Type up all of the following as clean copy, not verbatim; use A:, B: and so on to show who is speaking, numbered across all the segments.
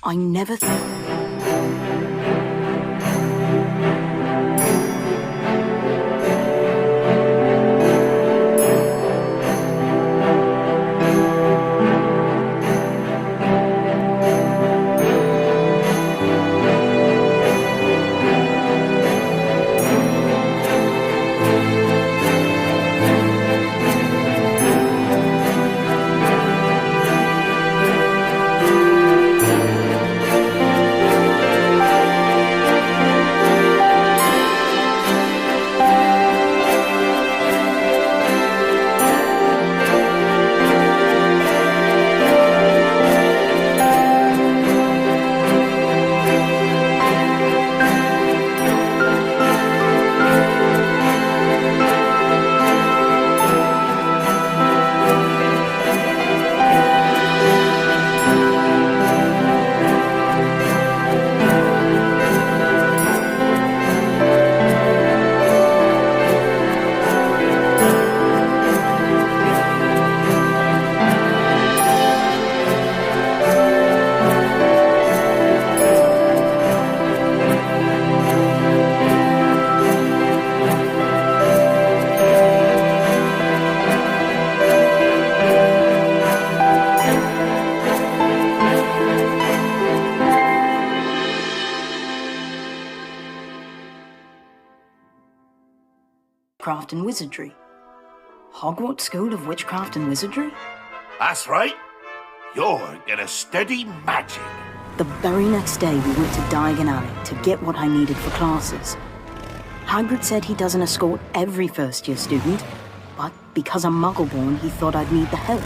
A: I never Witchcraft and Wizardry. Hogwarts School of Witchcraft and Wizardry?
B: That's right. You're gonna study magic.
A: The very next day we went to Diagon Alley to get what I needed for classes. Hagrid said he doesn't escort every first-year student, but because I'm Muggle-born, he thought I'd need the help.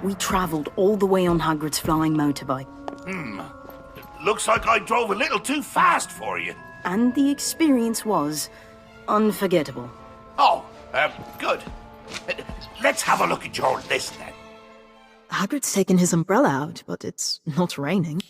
A: We travelled all the way on Hagrid's flying motorbike.
B: Looks like I drove a little too fast for you.
A: And the experience was unforgettable.
B: Oh, good. Let's have a look at your list then.
C: Hagrid's taken his umbrella out, but it's not raining.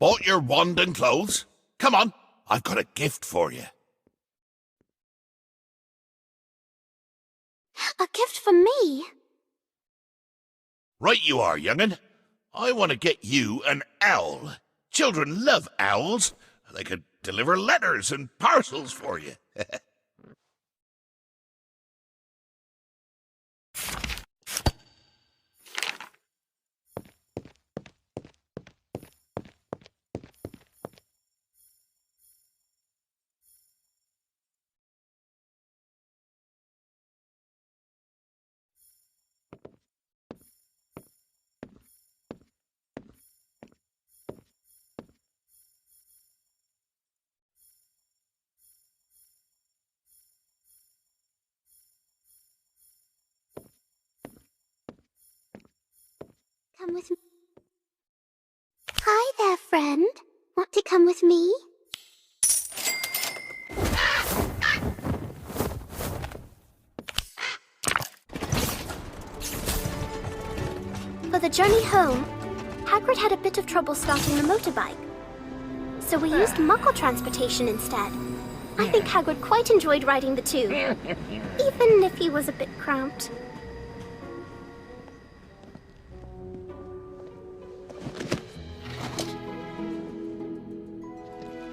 B: Bought your wand and clothes? Come on, I've got a gift for you.
D: A gift for me?
B: Right you are, young'un. I want to get you an owl. Children love owls. They could deliver letters and parcels for you.
D: Come with me. Hi there, friend. Want to come with me? For the journey home, Hagrid had a bit of trouble starting the motorbike. So we used Muggle transportation instead. I think Hagrid quite enjoyed riding the two, even if he was a bit cramped.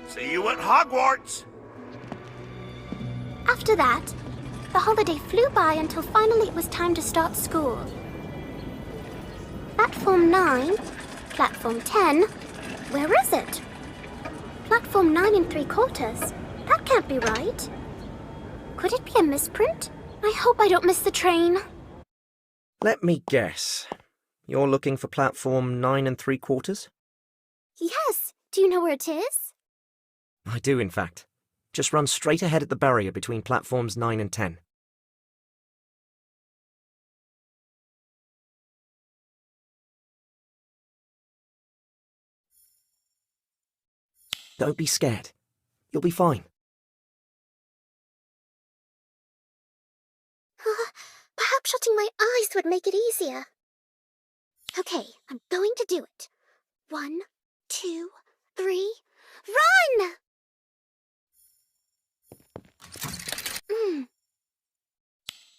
B: See you at Hogwarts.
D: After that, the holiday flew by until finally it was time to start school. Platform 9, Platform 10, where is it? Platform 9 and 3/4? That can't be right. Could it be a misprint? I hope I don't miss the train.
E: Let me guess. You're looking for platform 9 3/4?
D: Yes, do you know where it is?
E: I do, in fact. Just run straight ahead at the barrier between platforms 9 and 10. Don't be scared. You'll be fine.
D: Perhaps shutting my eyes would make it easier. Okay, I'm going to do it. 1, 2, 3, run!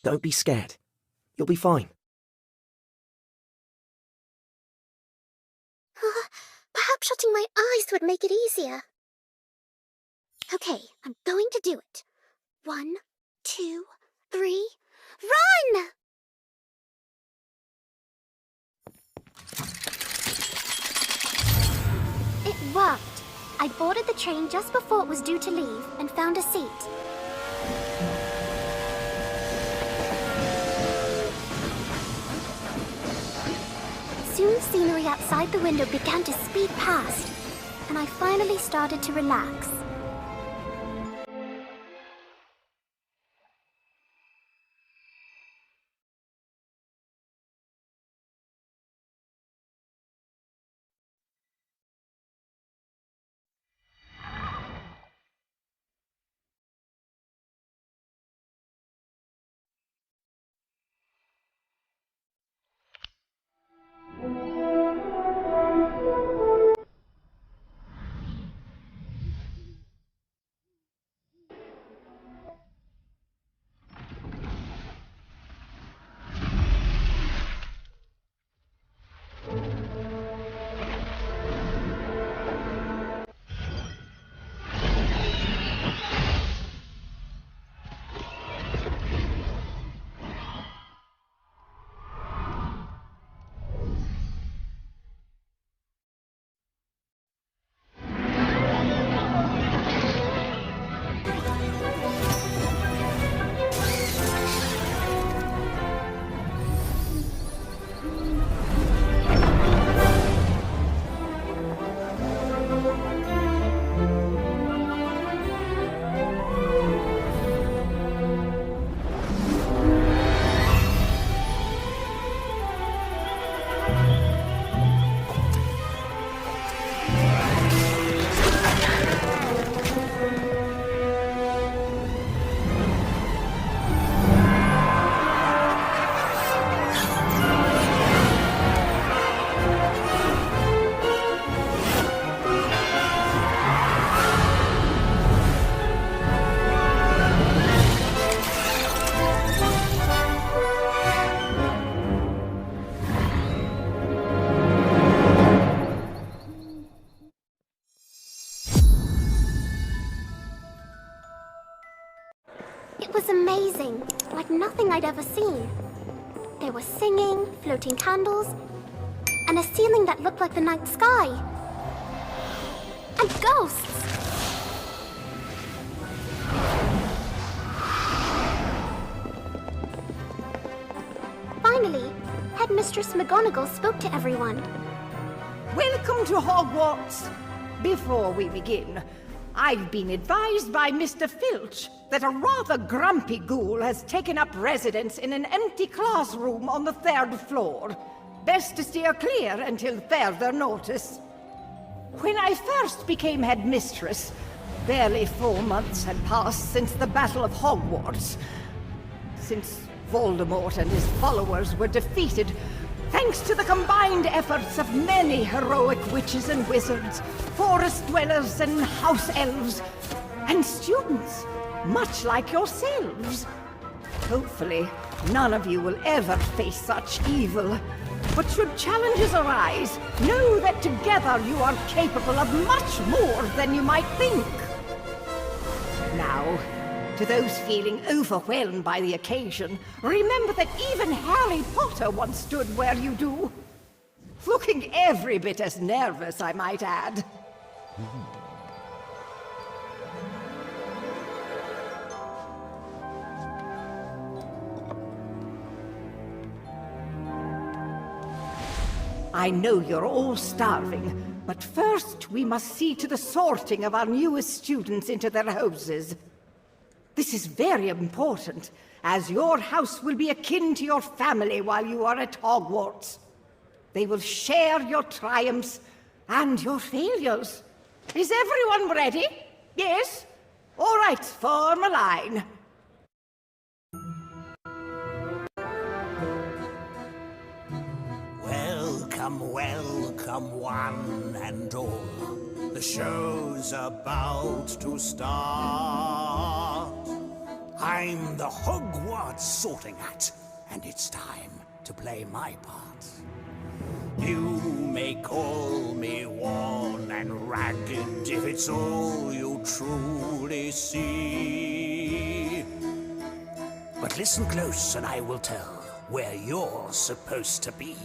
E: Don't be scared. You'll be fine.
D: Perhaps shutting my eyes would make it easier. Okay, I'm going to do it. 1, 2, 3, run! It worked. I boarded the train just before it was due to leave and found a seat. Soon scenery outside the window began to speed past, and I finally started to relax. It was amazing, like nothing I'd ever seen. There was singing, floating candles, and a ceiling that looked like the night sky. And ghosts! Finally, Headmistress McGonagall spoke to everyone.
F: Welcome to Hogwarts. Before we begin, I've been advised by Mr. Filch that a rather grumpy ghoul has taken up residence in an empty classroom on the 3rd floor. Best to steer clear until further notice. When I first became headmistress, barely 4 months had passed since the Battle of Hogwarts. Since Voldemort and his followers were defeated, thanks to the combined efforts of many heroic witches and wizards, forest dwellers and house elves, and students, much like yourselves. Hopefully, none of you will ever face such evil. But should challenges arise, know that together you are capable of much more than you might think. Now, to those feeling overwhelmed by the occasion, remember that even Harry Potter once stood where you do. Looking every bit as nervous, I might add. I know you're all starving, but first we must see to the sorting of our newest students into their houses. This is very important, as your house will be akin to your family while you are at Hogwarts. They will share your triumphs and your failures. Is everyone ready? Yes? All right, form a line.
G: Welcome, welcome, one and all. The show's about to start. I'm the Hogwarts sorting hat, and it's time to play my part. You may call me worn and ragged if it's all you truly see. But listen close and I will tell where you're supposed to be.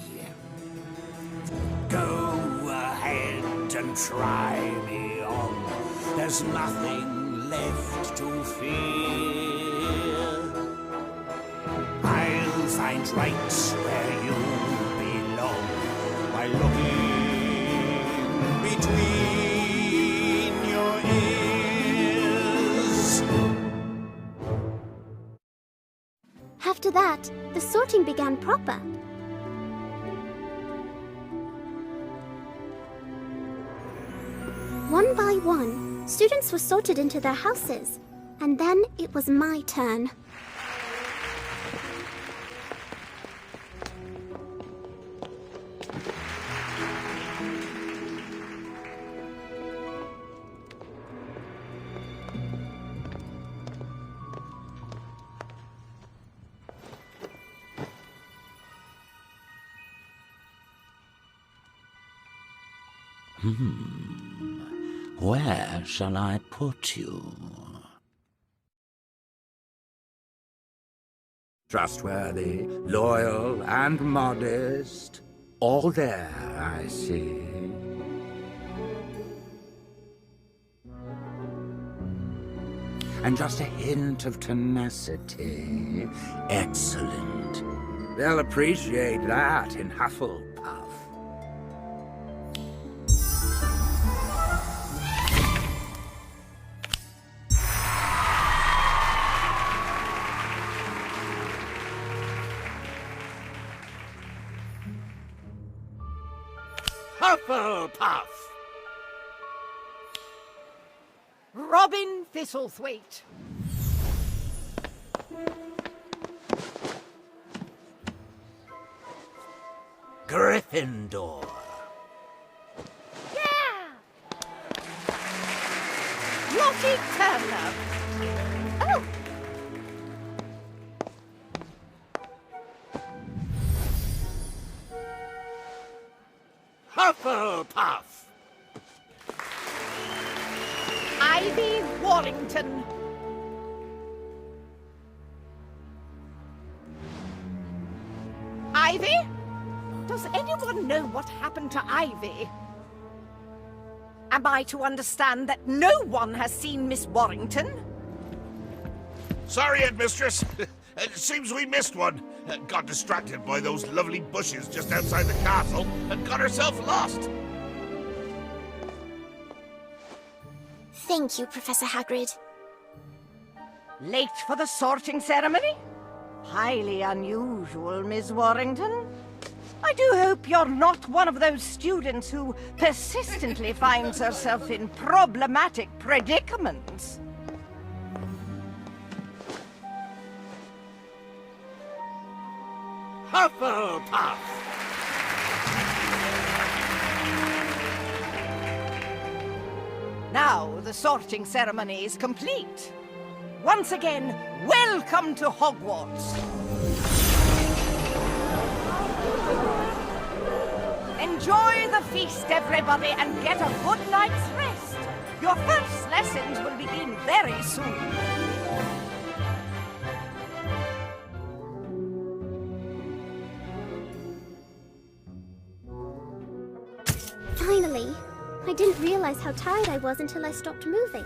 G: Go ahead and try me on. There's nothing left to fear. I'll find right where you belong by looking between your ears.
D: After that, the sorting began proper. One by one, students were sorted into their houses, and then it was my turn.
G: Where shall I put you?
H: Trustworthy, loyal, and modest. All there, I see. And just a hint of tenacity. Excellent. They'll appreciate that in Hufflepuff.
G: Hufflepuff!
F: Robin Thistlethwaite.
G: Gryffindor.
F: Lottie Turner.
D: Oh!
G: Hufflepuff!
F: Ivy Warrington. know what happened to Ivy? Am I to understand that no one has seen Miss Warrington?
B: Sorry, Headmistress. It seems we missed one. Got distracted by those lovely bushes just outside the castle and got herself lost.
D: Thank you, Professor Hagrid.
F: Late for the sorting ceremony? Highly unusual, Miss Warrington. I do hope you're not one of those students who persistently finds herself in problematic predicaments.
G: Hufflepuff!
F: Now the sorting ceremony is complete. Once again, welcome to Hogwarts. Enjoy the feast, everybody, and get a good night's rest. Your first lessons will begin very soon.
D: Finally. I didn't realize how tired I was until I stopped moving.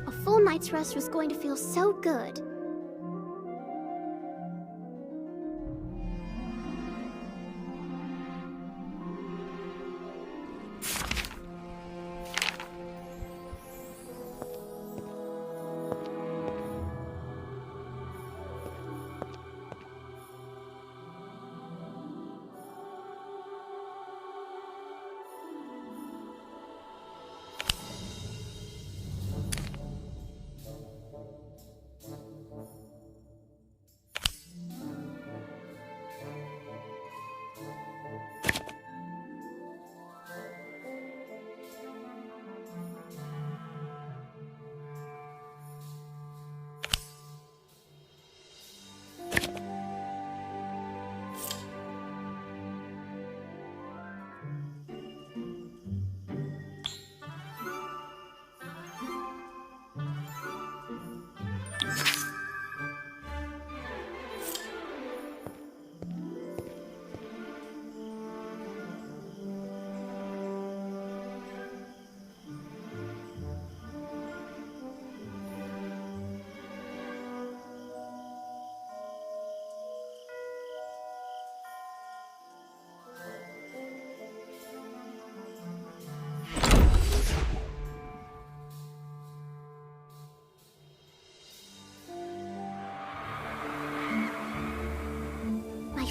D: A full night's rest was going to feel so good.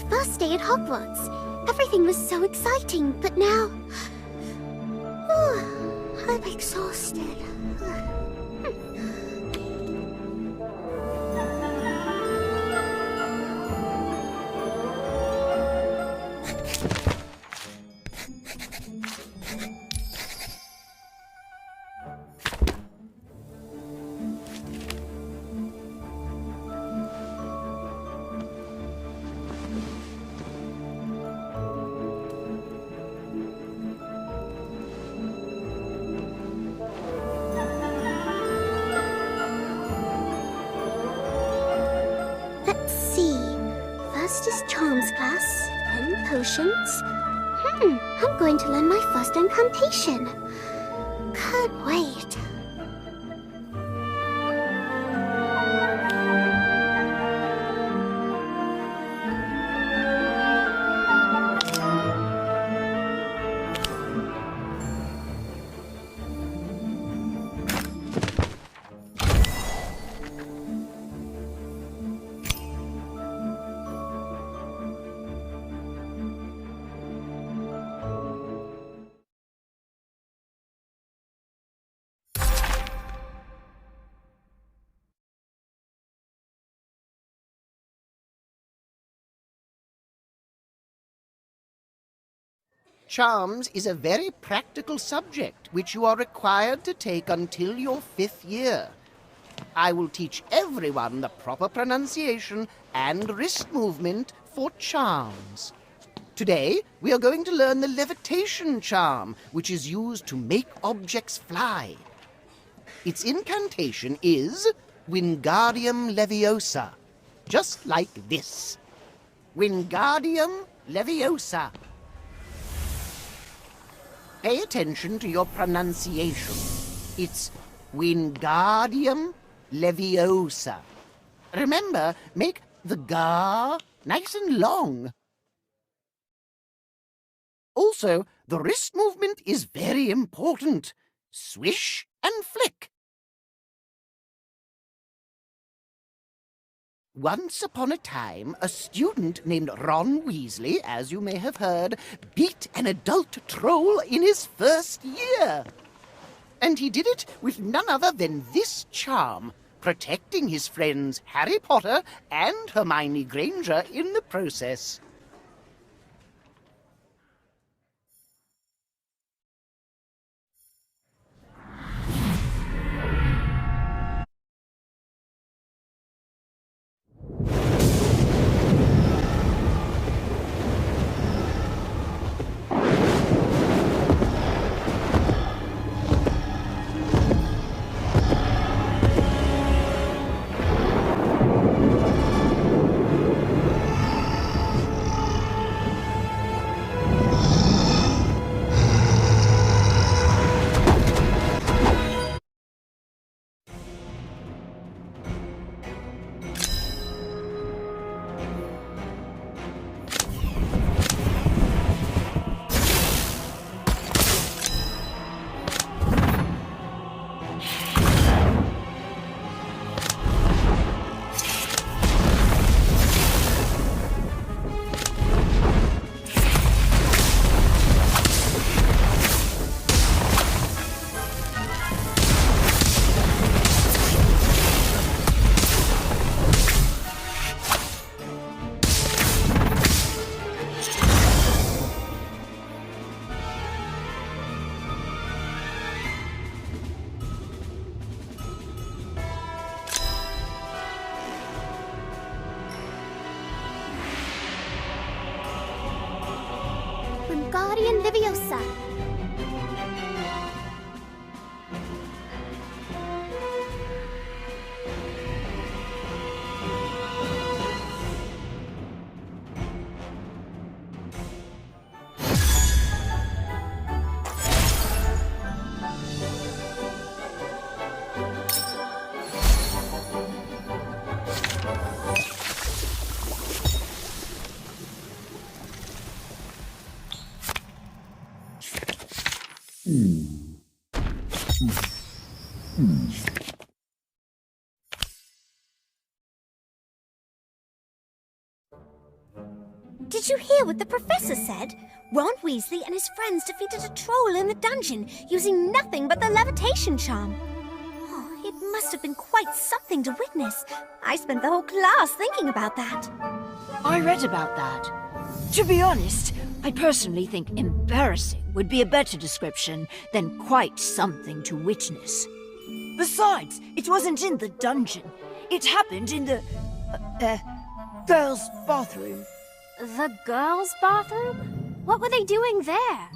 D: First day at Hogwarts. Everything was so exciting, but now... I'm exhausted. Class, 10 potions. I'm going to learn my first incantation. Can't wait.
I: Charms is a very practical subject which you are required to take until your 5th year. I will teach everyone the proper pronunciation and wrist movement for charms. Today, we are going to learn the levitation charm, which is used to make objects fly. Its incantation is Wingardium Leviosa, just like this. Wingardium Leviosa. Pay attention to your pronunciation. It's Wingardium Leviosa. Remember, make the ga nice and long. Also, the wrist movement is very important. Swish and flick. Once upon a time, a student named Ron Weasley, as you may have heard, beat an adult troll in his first year. And he did it with none other than this charm, protecting his friends Harry Potter and Hermione Granger in the process.
D: Wingardium Leviosa.
J: Did you hear what the professor said? Ron Weasley and his friends defeated a troll in the dungeon using nothing but the levitation charm. Oh, it must have been quite something to witness. I spent the whole class thinking about that.
K: I read about that. To be honest, I personally think embarrassing would be a better description than quite something to witness. Besides, it wasn't in the dungeon. It happened in the girls' bathroom.
D: The girls' bathroom? What were they doing there?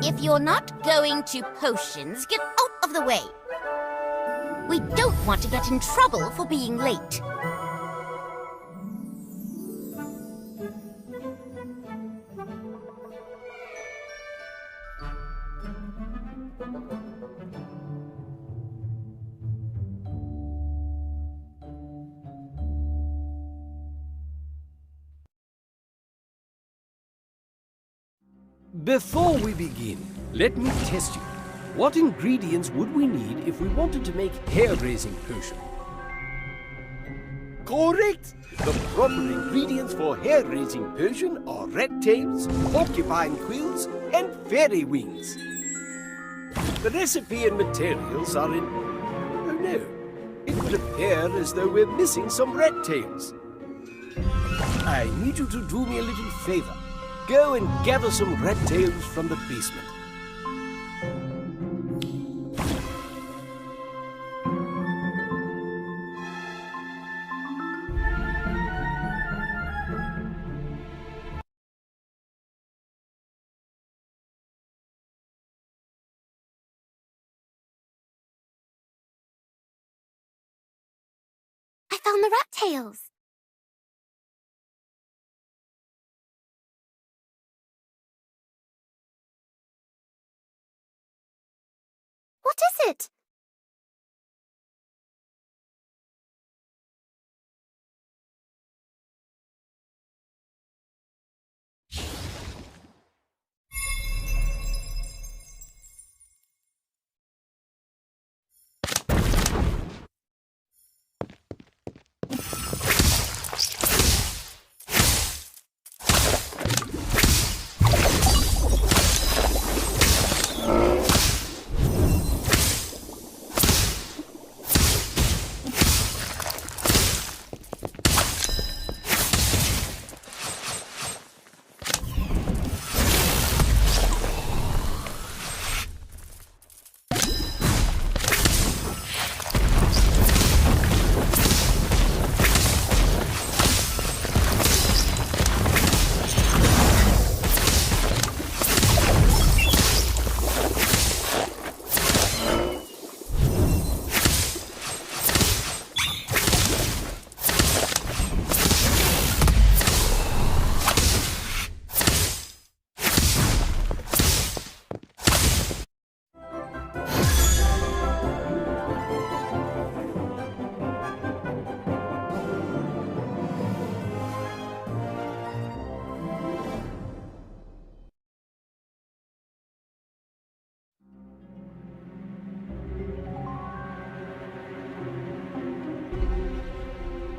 J: If you're not going to potions, get out of the way. We don't want to get in trouble for being late.
L: Before we begin, let me test you. What ingredients would we need if we wanted to make hair-raising potion? Correct! The proper ingredients for hair-raising potion are rat tails, porcupine quills, and fairy wings. The recipe and materials are in... Oh no, it would appear as though we're missing some rat tails. I need you to do me a little favor. Go and gather some rat tails from the basement.
D: I found the rat tails. What is it?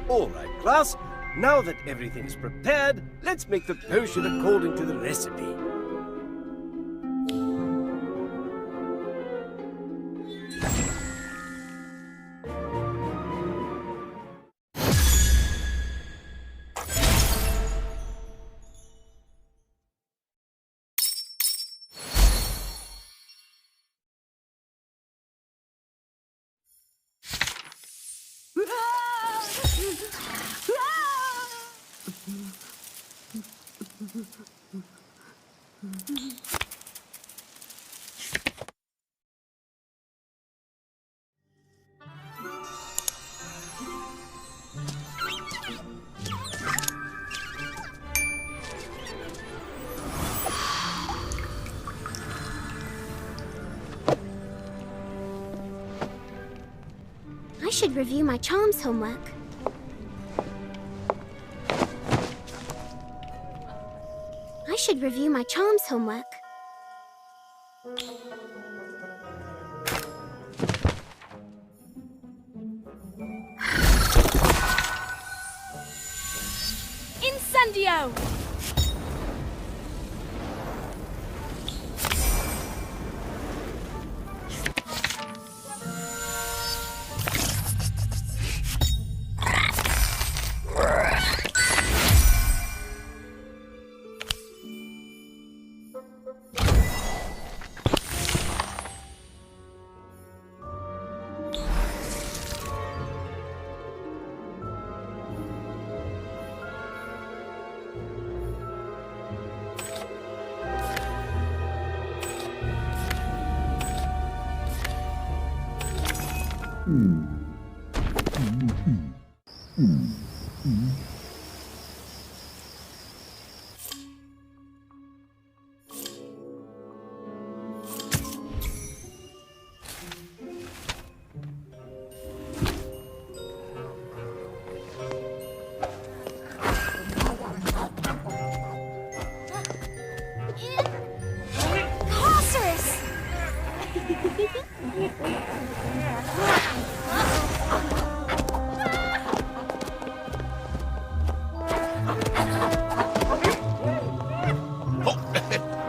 L: All right, class. Now that everything's prepared, let's make the potion according to the recipe.
D: I should review my charms homework. I should review my charms homework.
M: Incendio!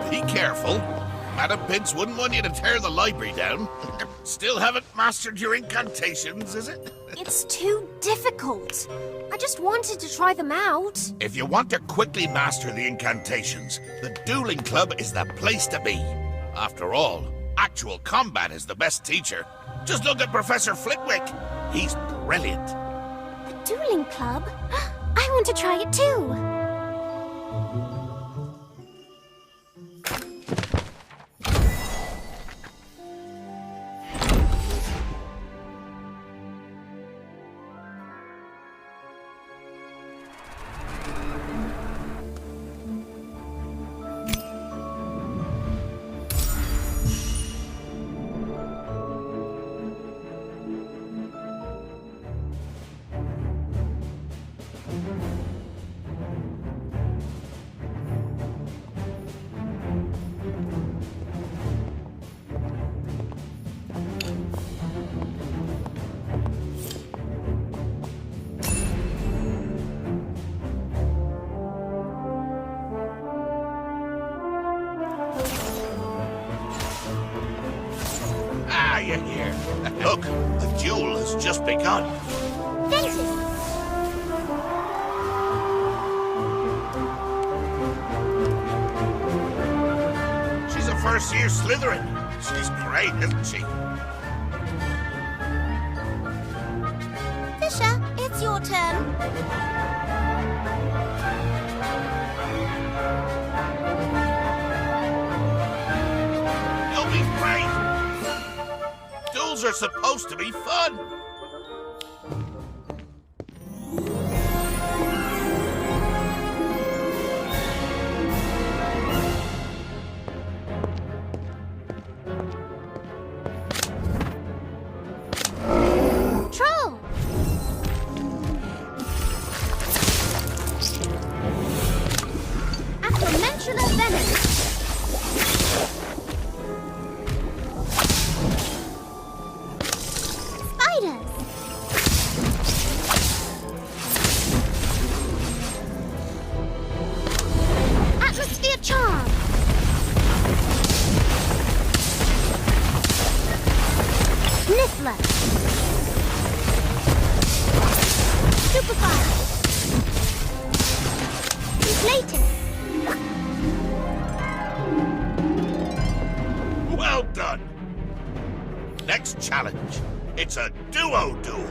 B: Be careful. Madam Pince wouldn't want you to tear the library down. Still haven't mastered your incantations, is it?
J: It's too difficult. I just wanted to try them out.
B: If you want to quickly master the incantations, the dueling club is the place to be. After all, actual combat is the best teacher. Just look at Professor Flitwick. He's brilliant.
D: The dueling club? I want to try it too.
B: Look, the duel has just begun.
D: Ventus!
B: She's a first-year Slytherin. She's great, isn't she?
J: Fisher, it's your turn.
B: You'll be great. Duels are supposed to be fun.
D: Troll! Acromantula venom! Spiders! Atmosphere charm! Niffler! Superfire! Inflated!
B: Well done. Next challenge. It's a duo duel.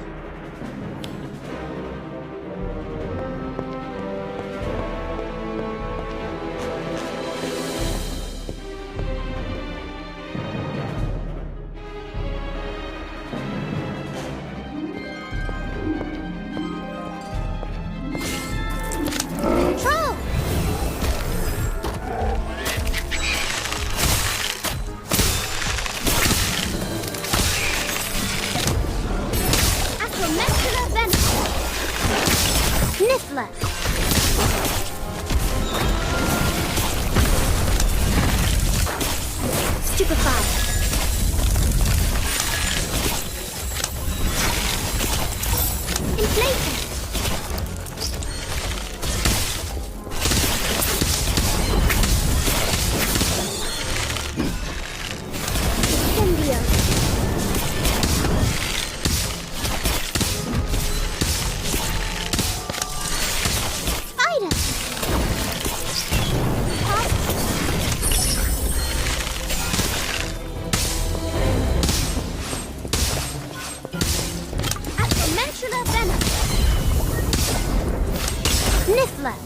D: Troll! Acromantula venom! Niffler! Stupefy! Inflated! Incendio! Spider! Pop! Acromantula venom! Niffler!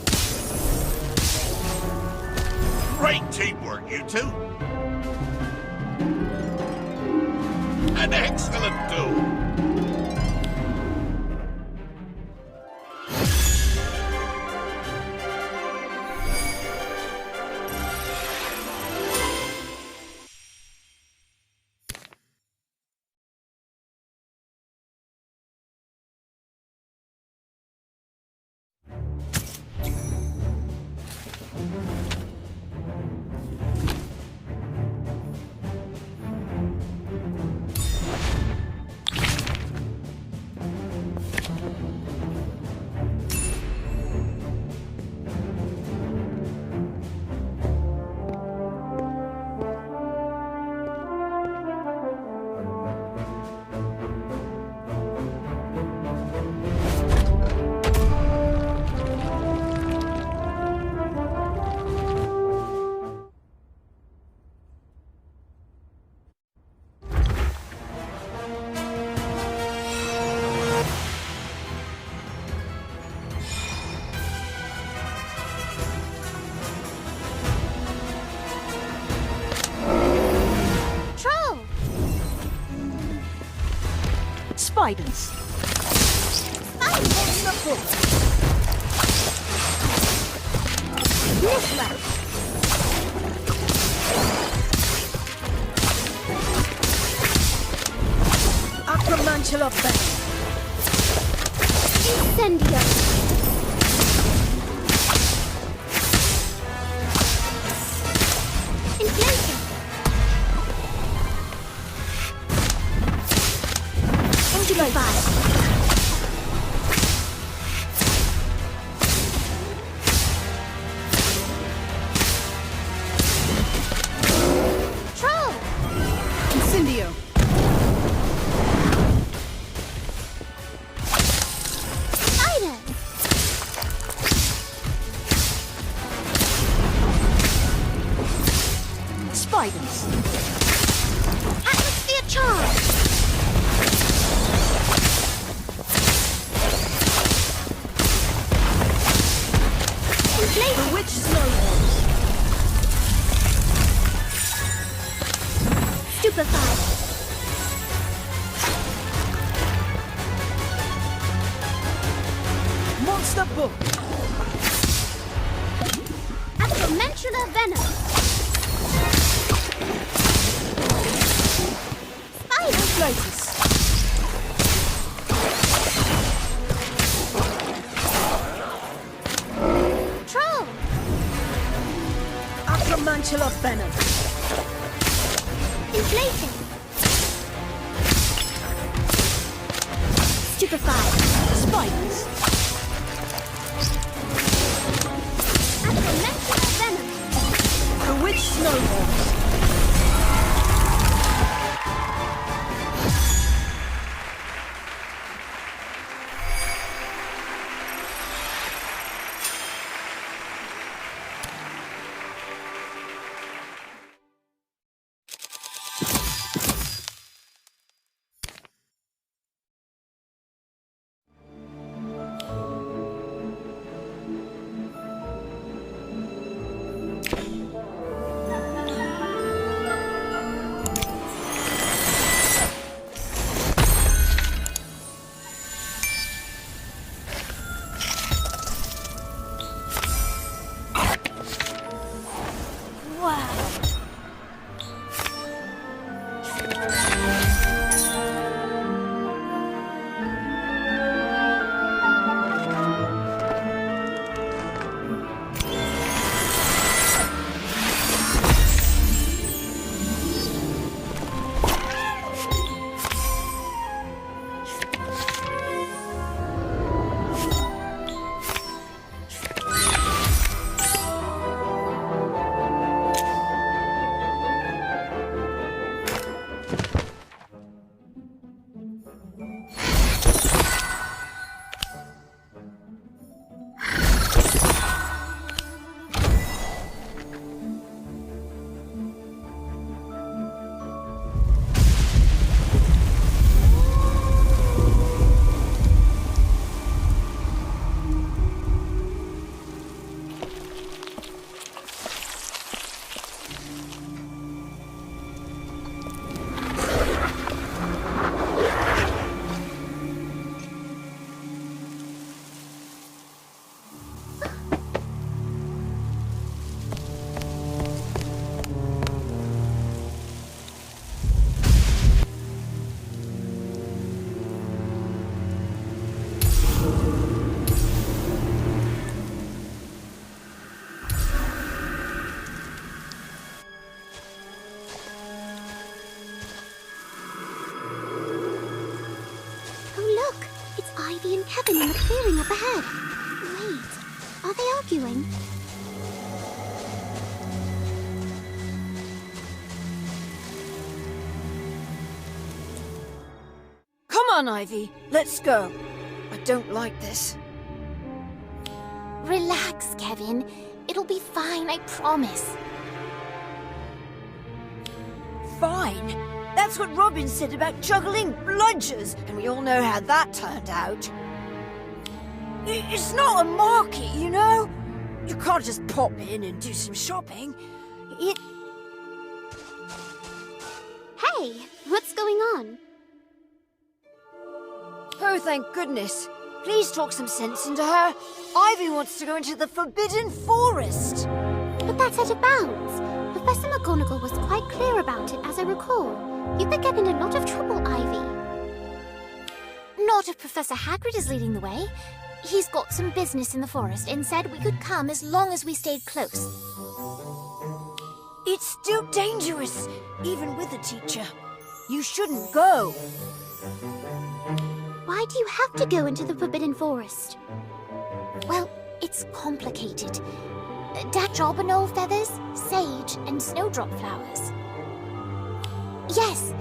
B: Great teamwork, you two. An excellent duel.
D: Troll!
K: Spiders.
D: Niffler!
K: Acromantula venom.
D: Incendio! Inflated! Stupefy! Troll!
K: Incendio. the book.
D: Acromantula venom. Spider.
K: Lotus.
D: Troll.
K: Acromantula venom.
D: Inflating. Stupefy.
K: Spiders.
D: Acromantula venom.
K: Bewitched snowballs.
D: Ivy and Kevin in the clearing up ahead. Wait, are they arguing?
K: Come on, Ivy. Let's go. I don't like this.
D: Relax, Kevin. It'll be fine, I promise.
K: Fine. That's what Robin said about juggling bludgers, and we all know how that turned out. It's not a market, you know? You can't just pop in and do some shopping.
D: Hey, what's going on?
K: Oh, thank goodness. Please talk some sense into her. Ivy wants to go into the Forbidden Forest.
D: But that's out of bounds. Professor McGonagall was quite clear about it, as I recall. You could get in a lot of trouble, Ivy. Not if Professor Hagrid is leading the way. He's got some business in the forest and said we could come as long as we stayed close.
K: It's still dangerous, even with a teacher. You shouldn't go.
D: Why do you have to go into the Forbidden Forest? Well, it's complicated. Dachobanoil feathers, sage, and snowdrop flowers. Yes,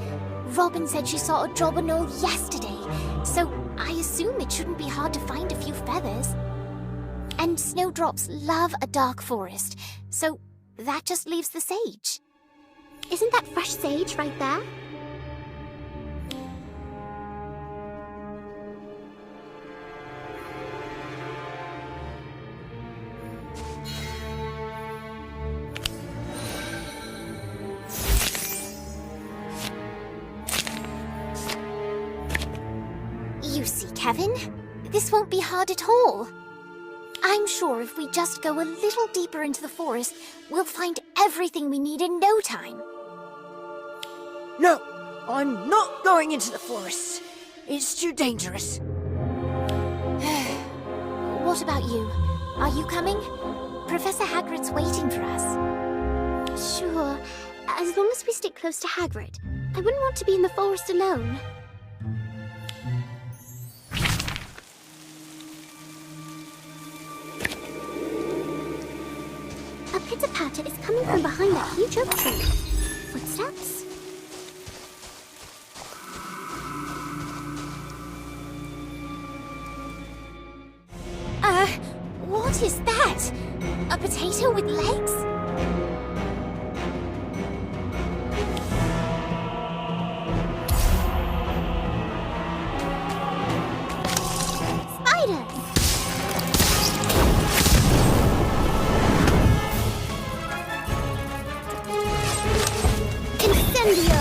D: Robin said she saw a Jobanoil yesterday, so I assume it shouldn't be hard to find a few feathers. And snowdrops love a dark forest, so that just leaves the sage. Isn't that fresh sage right there? You see, Kevin, this won't be hard at all.
J: I'm sure if we just go a little deeper into the forest, we'll find everything we need in no time.
K: No, I'm not going into the forest. It's too dangerous.
J: What about you? Are you coming? Professor Hagrid's waiting for us. Sure, as long as we stick close to Hagrid. I wouldn't want to be in the forest alone. A pitter-patter is coming from behind that huge oak tree. Footsteps? What is that? A potato with legs? Spiders! Incendio!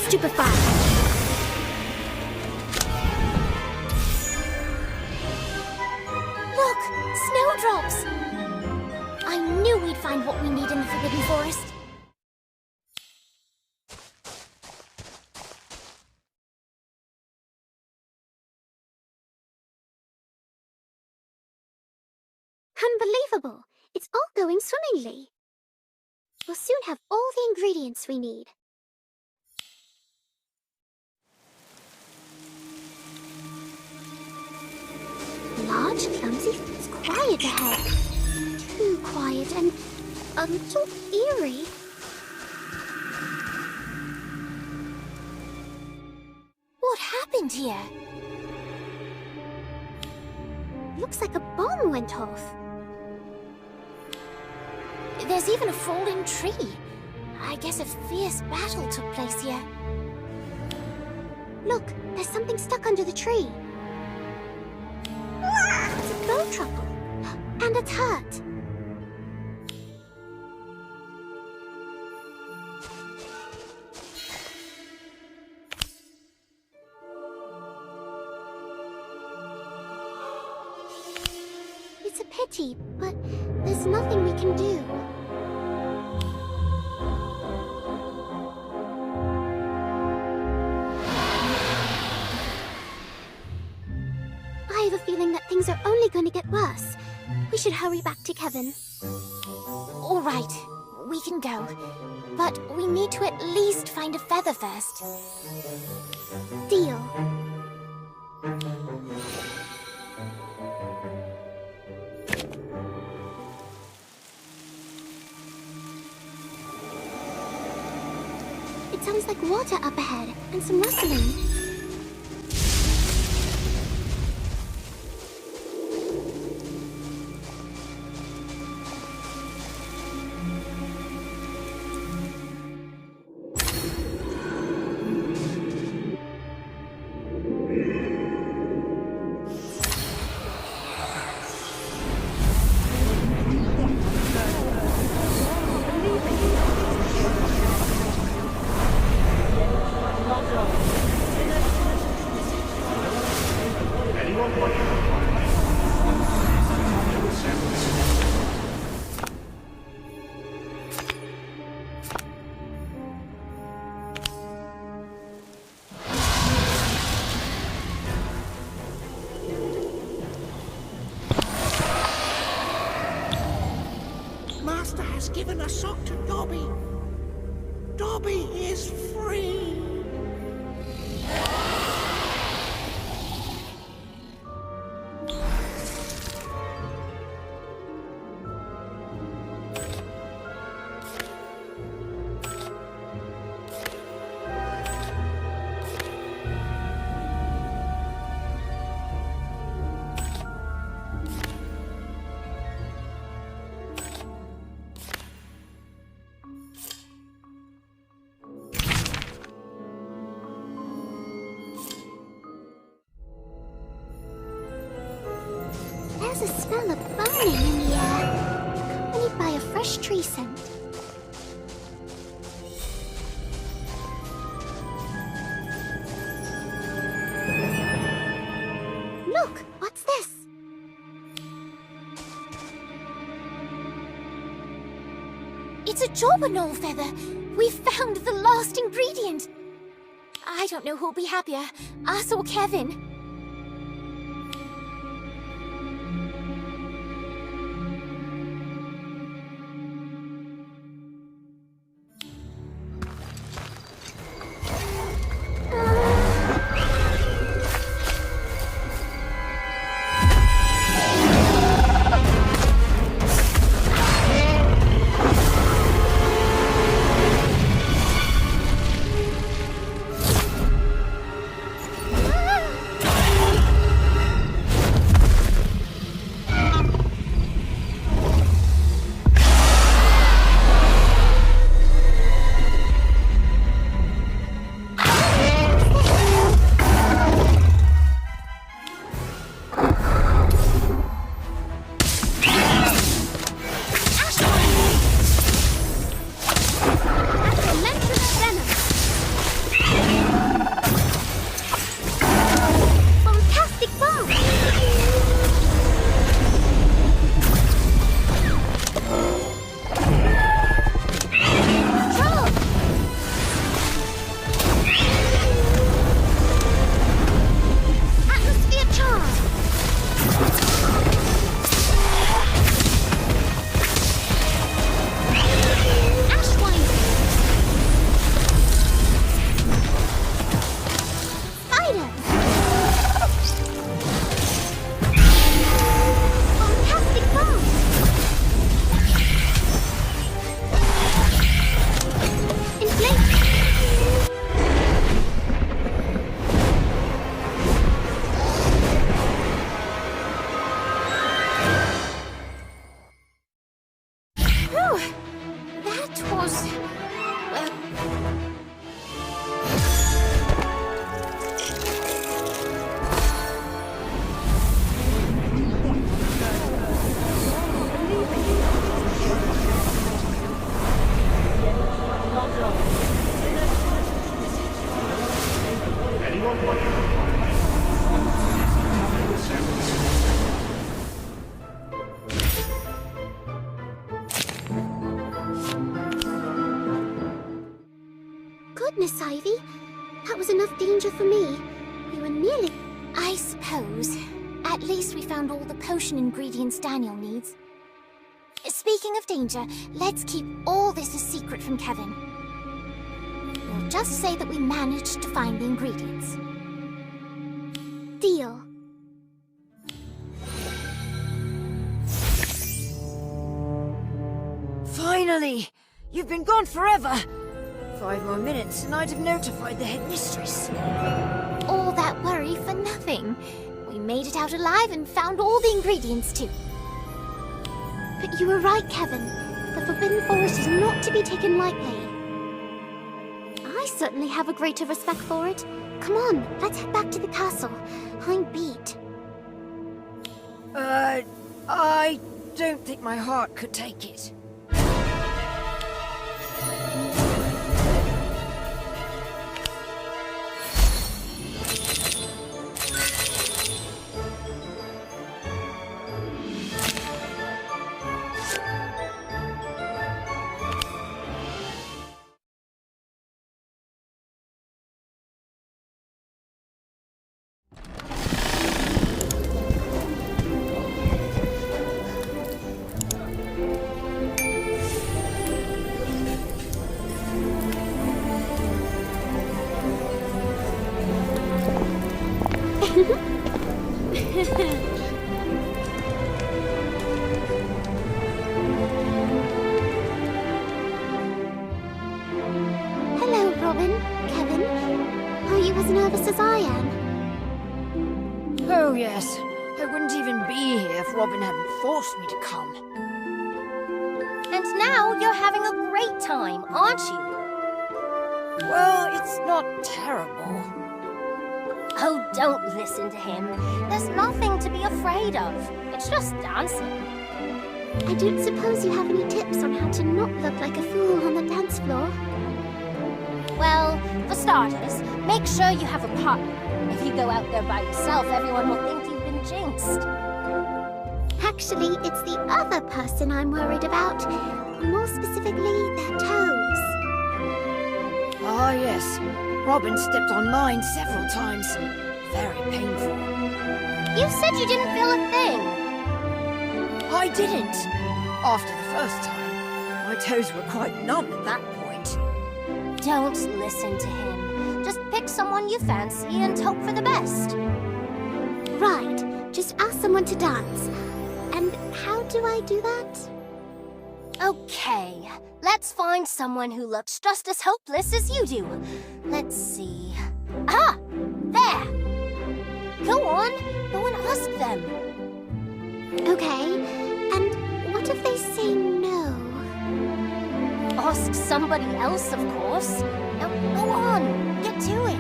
J: Stupefy! Look! Snowdrops! I knew we'd find what we need in the Forbidden Forest. Unbelievable! It's all going swimmingly. We'll soon have all the ingredients we need. Large, clumsy, it's quiet ahead. Too quiet and a little eerie. What happened here? Looks like a bomb went off. There's even a fallen tree. I guess a fierce battle took place here. Look, there's something stuck under the tree. It's a bow truffle. And it's hurt. It's a pity, but there's nothing we can do. I have a feeling that things are only going to get worse. We should hurry back to Kevin. All right, we can go. But we need to at least find a feather first. Deal. It sounds like water up ahead and some rustling.
G: Master has given a sock to Dobby. Dobby is free. There's a smell of burning in the air. Any
D: by a fresh tree scent. Look, what's this? It's a jawbone feather. We've found the last ingredient. I don't know who'll be happier, us or Kevin. Goodness, Ivy. That was enough danger for me. We were nearly... I suppose. At least we found all the potion ingredients Daniel needs. Speaking of danger, let's keep all this a secret from Kevin. We'll just say that we managed to find the ingredients. Deal.
K: Finally! You've been gone forever! 5 more minutes and I'd have notified the headmistress.
D: All that worry for nothing. We made it out alive and found all the ingredients too. But you were right, Kevin. The Forbidden Forest is not to be taken lightly. I certainly have a greater respect for it. Come on, let's head back to the castle. I'm beat.
K: I don't think my heart could take it.
D: Hello, Robin. Kevin. Are you as nervous as I am?
K: Oh, yes. I wouldn't even be here if Robin hadn't forced me to come.
N: And now you're having a great time, aren't you?
K: Well, it's not terrible.
N: Oh, don't listen to him. There's nothing to be afraid of. It's just dancing.
D: I don't suppose you have any tips on how to not look like a fool on the dance floor?
N: Well, for starters, make sure you have a partner. If you go out there by yourself, everyone will think you've been jinxed.
D: Actually, it's the other person I'm worried about. More specifically, their toes.
K: Ah, yes. Robin stepped on mine several times. Very painful.
N: You said you didn't feel a thing.
K: I didn't. After the first time, my toes were quite numb at that point.
N: Don't listen to him. Just pick someone you fancy and hope for the best.
D: Right. Just ask someone to dance. And how do I do that?
N: Okay. Let's find someone who looks just as hopeless as you do. Let's see. Ah! There! Go on. Go and ask them.
D: Okay. And what if they say no?
N: Ask somebody else, of course. Now, go on. Get to it.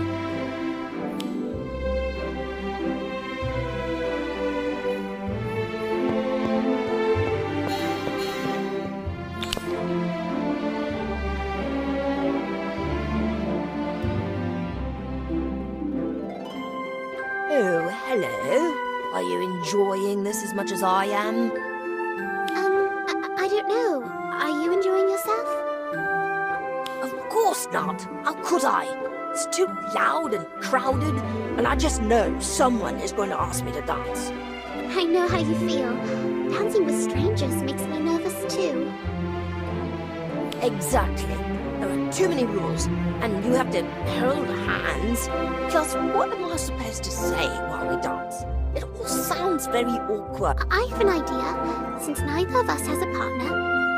O: Oh, hello. Are you enjoying this as much as I am?
D: I don't know. Are you enjoying yourself?
O: Of course not. How could I? It's too loud and crowded, and I just know someone is going to ask me to dance.
D: I know how you feel. Dancing with strangers makes me nervous too.
O: Exactly. There are too many rules, and you have to hold hands. Plus, what am I supposed to say while we dance? It all sounds very awkward.
D: I have an idea. Since neither of us has a partner,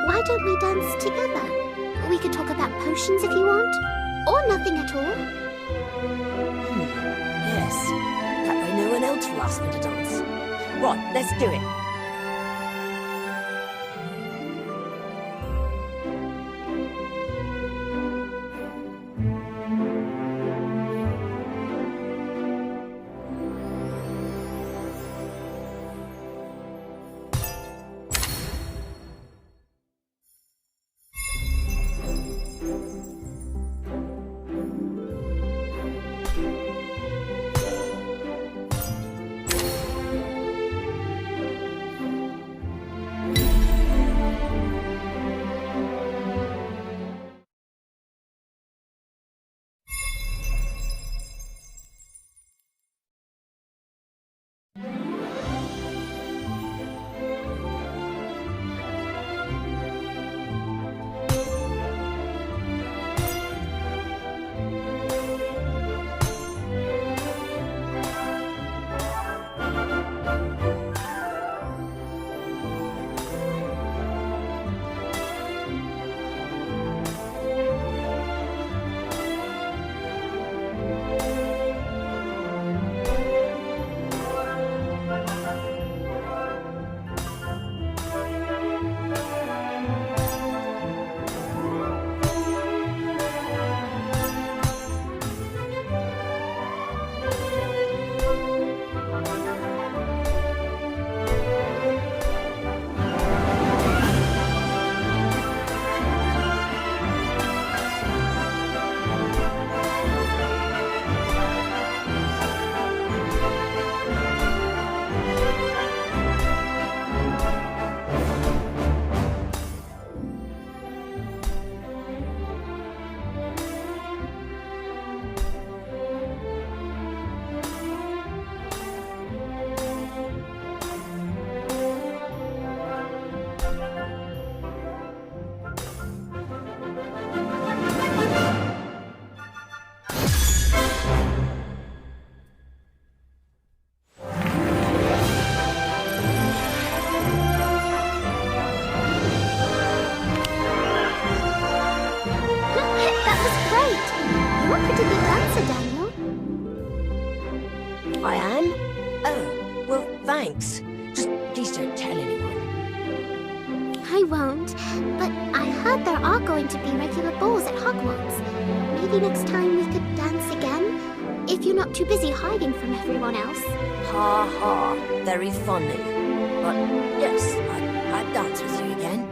D: why don't we dance together? We could talk about potions if you want, or nothing at all.
O: Yes. That way no one else will ask me to dance. Right, let's do it. I am? Oh, well, thanks. Just please don't tell anyone.
D: I won't, but I heard there are going to be regular balls at Hogwarts. Maybe next time we could dance again, if you're not too busy hiding from everyone else.
O: Ha ha, very funny. But yes, I'd I'd dance with you again.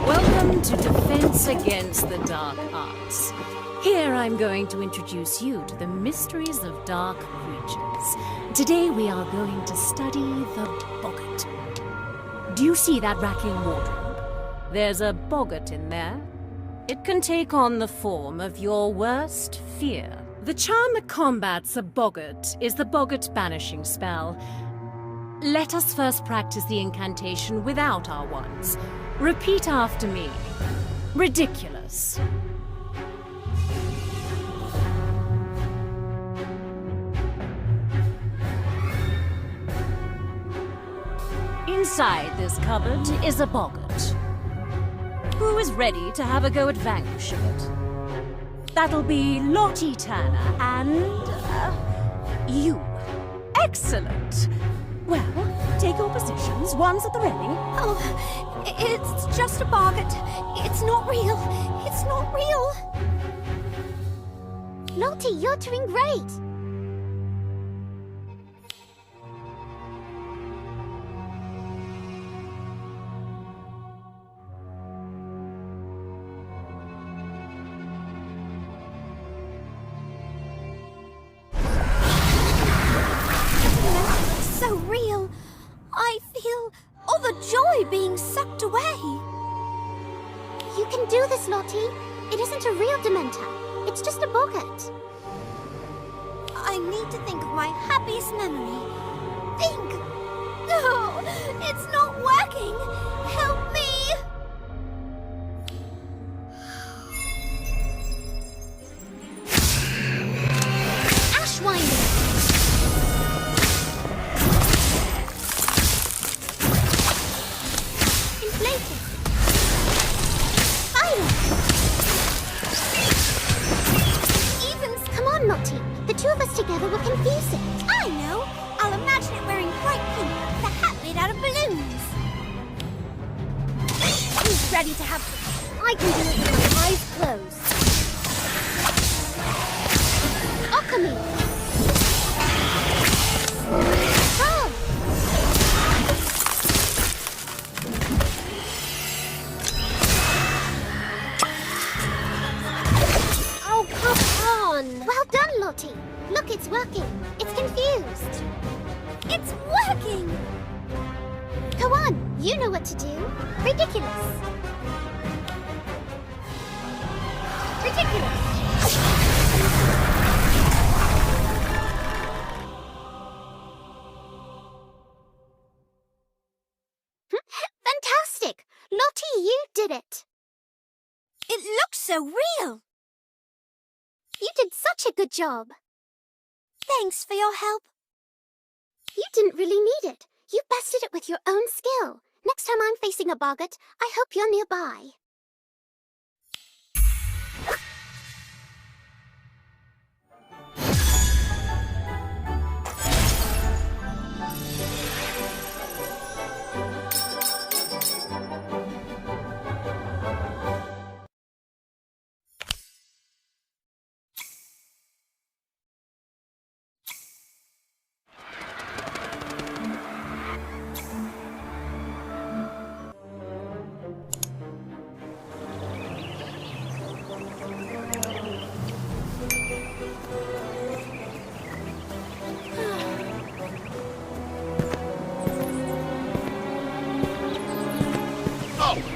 P: Welcome to Defense Against the Dark Arts. Here I'm going to introduce you to the mysteries of dark creatures. Today we are going to study the boggart. Do you see that rattling wardrobe? There's a boggart in there. It can take on the form of your worst fear. The charm that combats a boggart is the boggart banishing spell. Let us first practice the incantation without our wands. Repeat after me. Ridiculous. Inside this cupboard is a boggart. Who is ready to have a go at vanquishing it? That'll be Lottie Turner and... you. Excellent. Well, take your positions. One's at the ready.
J: Oh, it's just a boggart. It's not real. It's not real.
D: Lottie, you're doing great.
J: So real. I feel all the joy being sucked away.
D: You can do this, Lottie. It isn't a real Dementor. It's just a boggart.
J: I need to think of my happiest memory. Think! No, it's not working. Help me!
D: Ashwinder! Inflated! Fire! Evens! Come on, Lottie. The two of us together will confuse it.
J: I know. I'll imagine it wearing bright pink, the hat made out of balloons.
D: Who's ready to have some? I can do it with my eyes closed. Alchemy! Charm! Oh, come on! Well done, Lottie. Look, it's working. It's confused.
J: It's working!
D: Go on, you know what to do. Ridiculous. Ridiculous. Fantastic! Lottie, you did it.
J: It looks so real.
D: You did such a good job.
J: Thanks for your help.
D: You didn't really need it. You bested it with your own skill. Next time I'm facing a boggart, I hope you're nearby.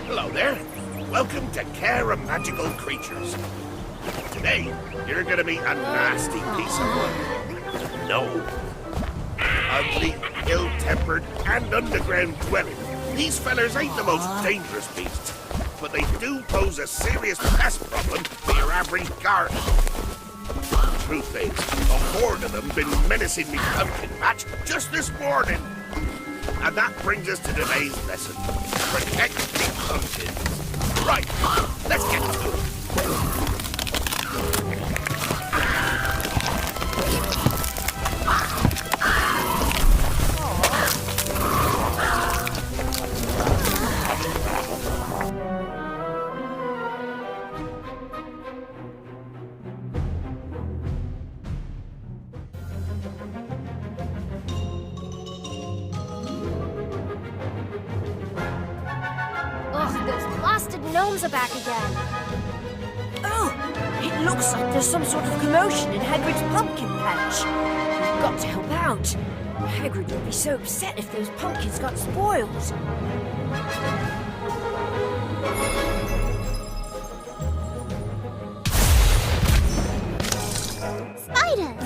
B: Hello there. Welcome to Care of Magical Creatures. Today, you're gonna meet a nasty piece of work. No. Ugly, ill-tempered, and underground dwelling. These fellers ain't the most dangerous beasts, but they do pose a serious pest problem for your average garden. Truth is, a horde of them been menacing me pumpkin patch just this morning. And that brings us to today's lesson. Protect the pumpkins. Right, let's get to it.
N: Gnomes are back again.
K: Oh, it looks like there's some sort of commotion in Hagrid's pumpkin patch. We've got to help out. Hagrid would be so upset if those pumpkins got spoiled.
N: Spiders!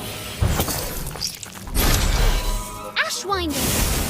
N: Ashwinders!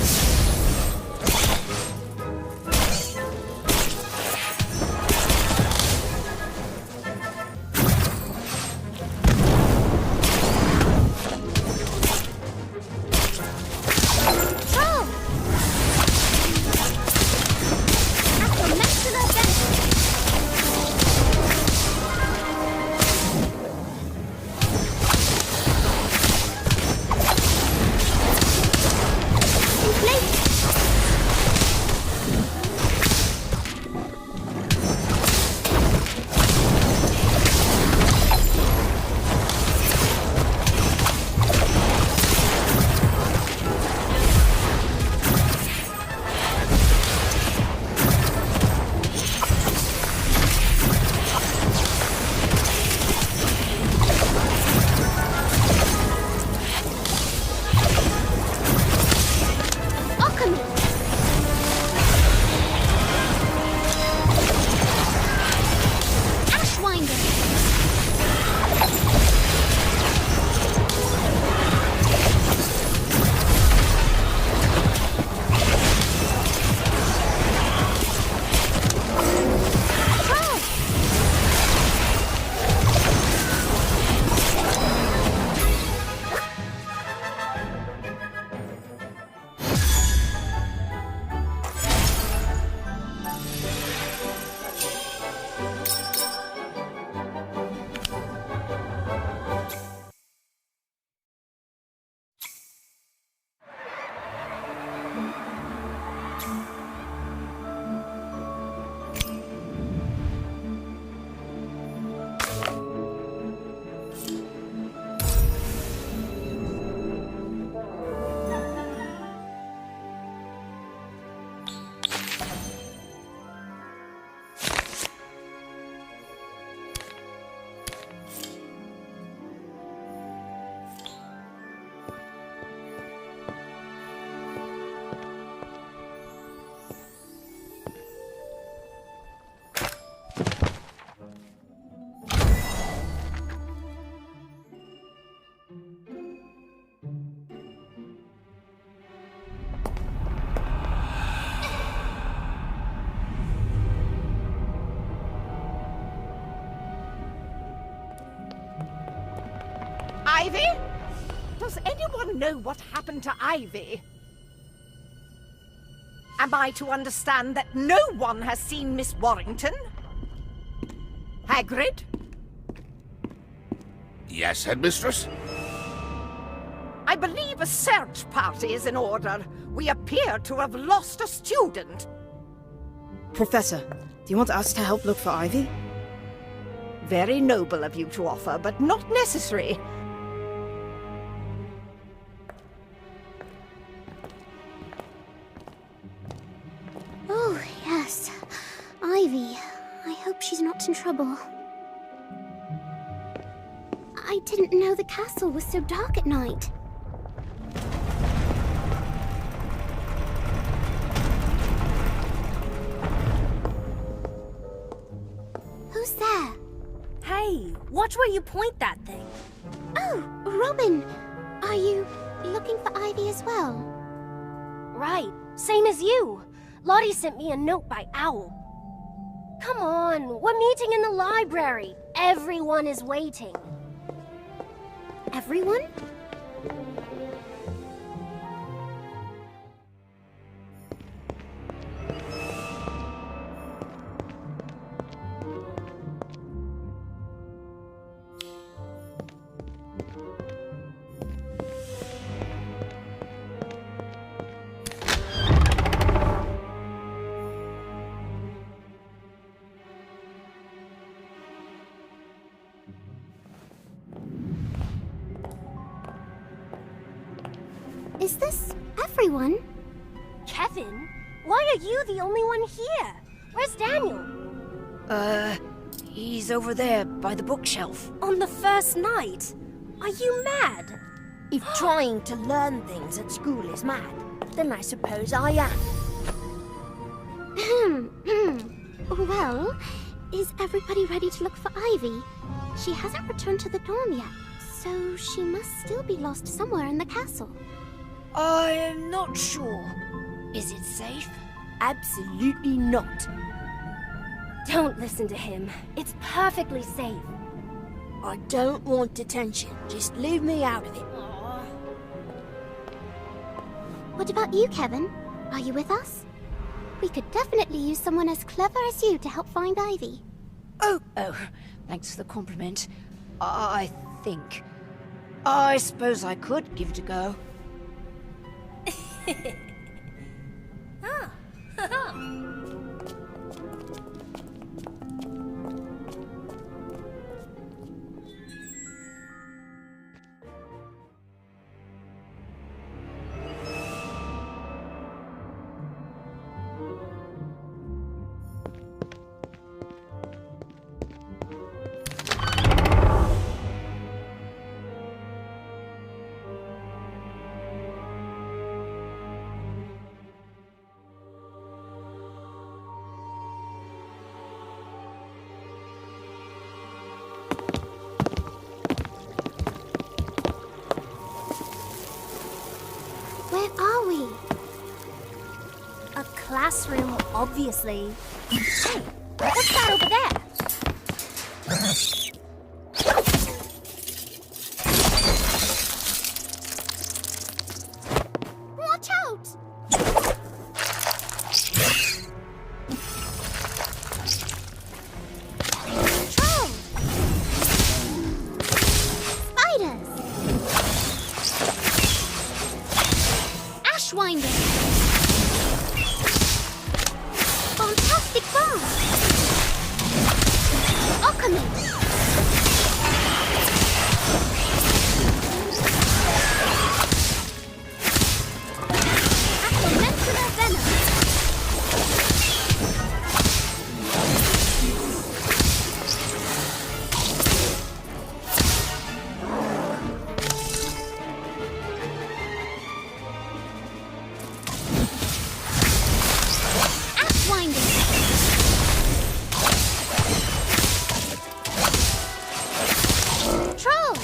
F: Ivy? Does anyone know what happened to Ivy? Am I to understand that no one has seen Miss Warrington? Hagrid?
B: Yes, Headmistress?
F: I believe a search party is in order. We appear to have lost a student.
C: Professor, do you want us to help look for Ivy?
F: Very noble of you to offer, but not necessary.
N: Oh, yes. Ivy. I hope she's not in trouble. I didn't know the castle was so dark at night. Who's there?
J: Hey, watch where you point that thing.
N: Oh, Robin. Are you looking for Ivy as well?
J: Right, same as you. Lottie sent me a note by Owl.
N: Come on, we're meeting in the library. Everyone is waiting.
D: Everyone? Is this everyone?
N: Kevin, why are you the only one here? Where's Daniel?
K: He's over there by the bookshelf.
N: On the first night? Are you mad?
O: If trying to learn things at school is mad, then I suppose I am.
D: Well, is everybody ready to look for Ivy? She hasn't returned to the dorm yet, so she must still be lost somewhere in the castle.
K: I'm not sure. Is it safe?
O: Absolutely not.
N: Don't listen to him. It's perfectly safe.
O: I don't want detention. Just leave me out of it.
D: What about you, Kevin? Are you with us? We could definitely use someone as clever as you to help find Ivy.
K: Oh, thanks for the compliment. I suppose I could give it a go.
D: Where are we?
N: A classroom, obviously. Hey, what's that over there?
D: Watch out! Trolls! Spiders! Ashwinder! Fantastic bomb! Alchemy! Accidental venom! Ashwinder! Troll!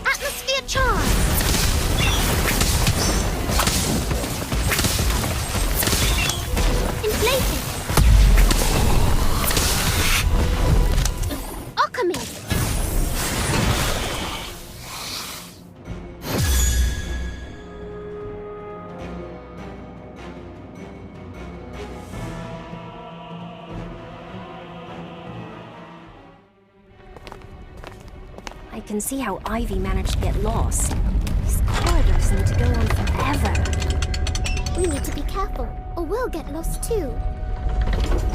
D: Atmosphere charge! Inflated! Alchemy!
N: I can see how Ivy managed to get lost. These corridors need to go on forever.
D: We need to be careful, or we'll get lost too.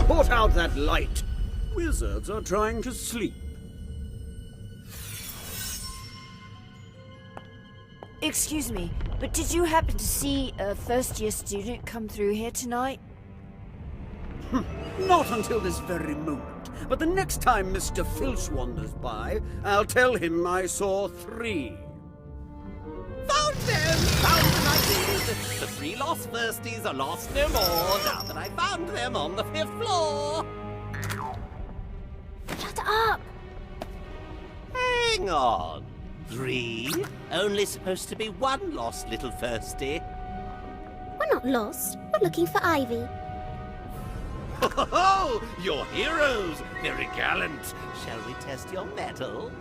L: Put out that light. Wizards are trying to sleep.
K: Excuse me, but did you happen to see a first-year student come through here tonight?
L: Not until this very moment. But the next time Mr. Filch wanders by, I'll tell him I saw 3.
Q: Found them! Found the 19s! The 3 lost firsties are lost no more now that I found them on the 5th floor!
N: Shut up!
Q: Hang on. 3? Only supposed to be 1 lost little firstie.
D: We're not lost. We're looking for Ivy.
Q: Oh, you're heroes! Very gallant. Shall we test your mettle?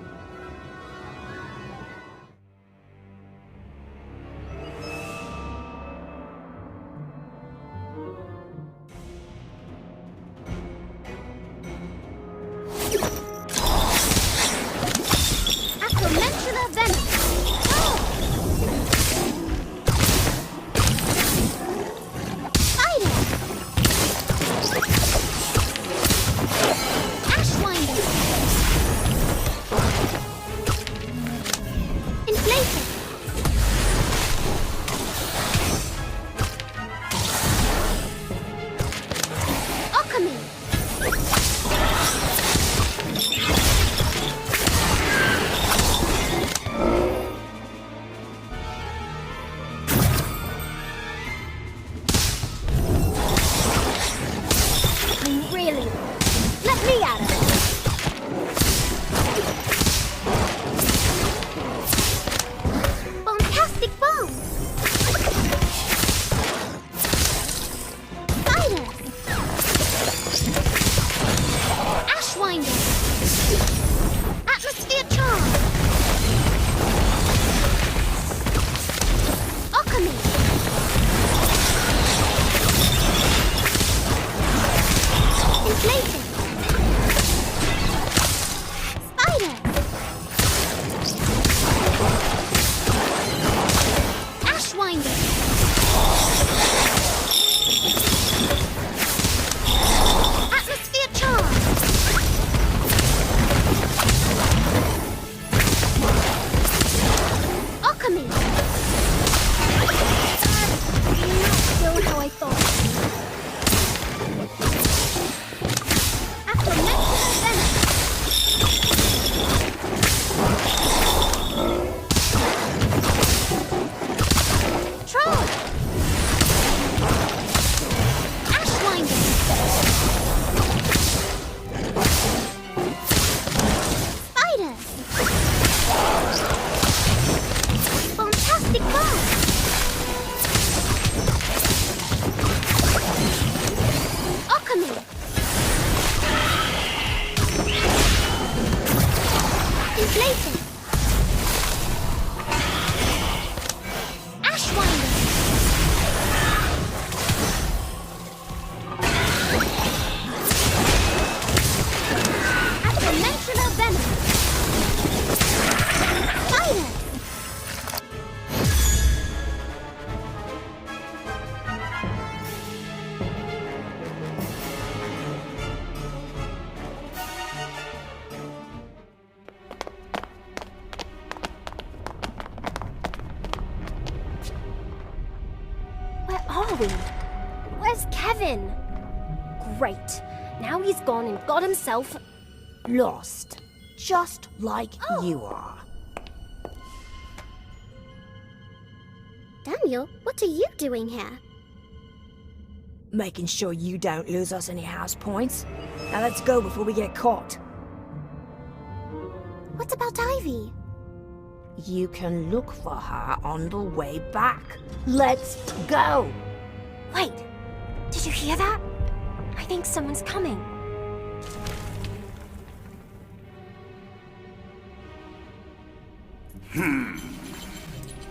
D: Acromentula venom. Spider. Ashwinder. Inflator. Alchemy. Really? Let me at it. Bombastic bomb. Spider. Ashwinder. Atmosphere charm. Alchemy. Inflating. Spider. Ashwinder. Atmosphere charm. Alchemy. Not going how I thought. Acromentula venom. Troll. Ashwinder. Spider. Bombastic bomb. Alchemy. Inflating. Ashwinder. Acromentula venom. Spider. Where are we? Where's Kevin? Great. Now he's gone and got himself lost. Just like you are. Daniel, what are you doing here?
K: Making sure you don't lose us any house points. Now let's go before we get caught.
D: What about Ivy?
K: You can look for her on the way back. Let's go!
D: Wait, did you hear that? I think someone's coming.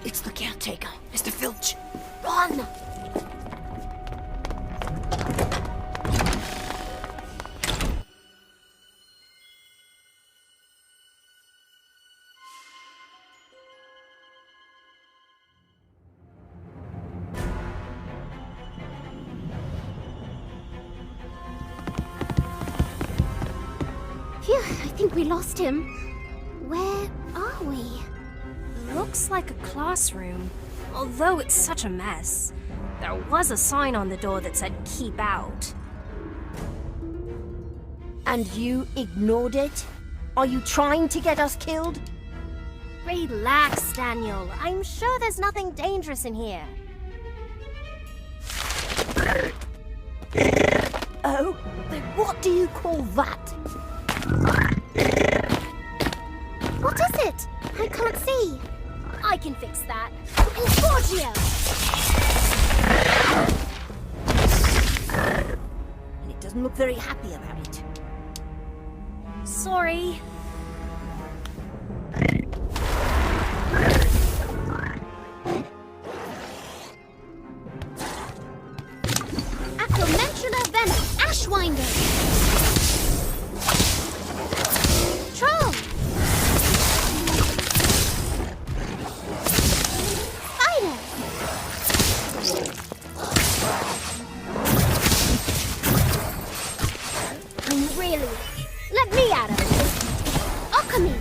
K: It's the caretaker, Mr. Filch.
D: Run! Phew, I think we lost him. Where are we?
R: Looks like a classroom, although it's such a mess. There was a sign on the door that said keep out.
K: And you ignored it? Are you trying to get us killed?
R: Relax, Daniel. I'm sure there's nothing dangerous in here.
K: Oh, what do you call that?
D: What is it? I can't see.
R: I can fix that.
D: Inforgio!
K: And it doesn't
O: doesn't look very happy about it.
R: Sorry.
D: Acromantula venom, Ashwinder. Troll. Spider. Really? Let me at him. Alchemy.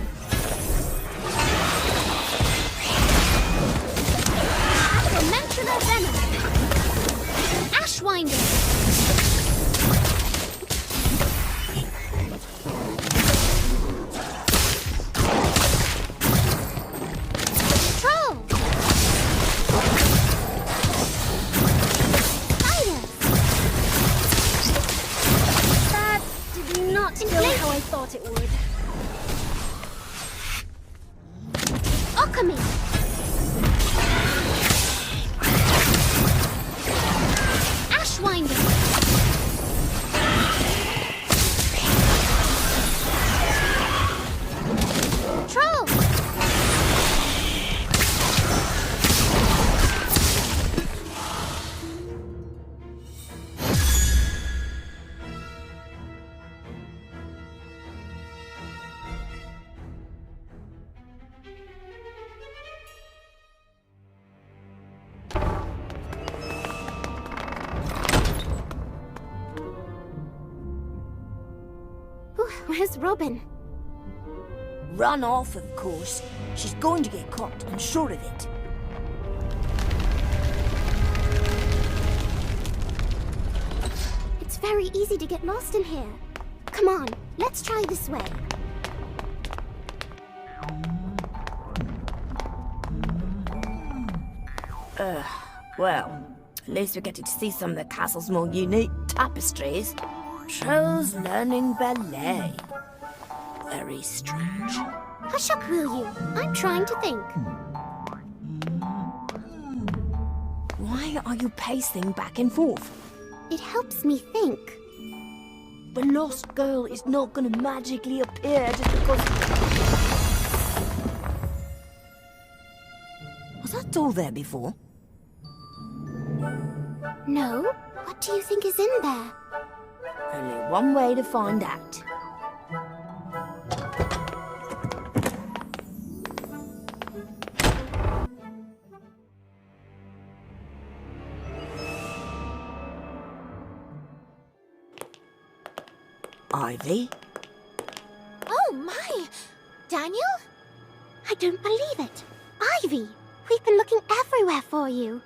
D: Acromantula venom. Ashwinder. Troll. Spider. That did not go how I thought it would. Alchemy. Ashwinder. Troll. Where's Robin?
O: Run off, of course. She's going to get caught, I'm sure of it.
D: It's very easy to get lost in here. Come on, let's try this way.
O: Well, at least we're getting to see some of the castle's more unique tapestries. Trolls learning ballet. Very strange.
D: Hush up, will you? I'm trying to think.
O: Why are you pacing back and forth?
D: It helps me think.
O: The lost girl is not gonna magically appear just because... Was that door there before?
D: No? What do you think is in there?
O: Only one way to find out. Ivy?
D: Oh my! Daniel? I don't believe it. Ivy, we've been looking everywhere for you.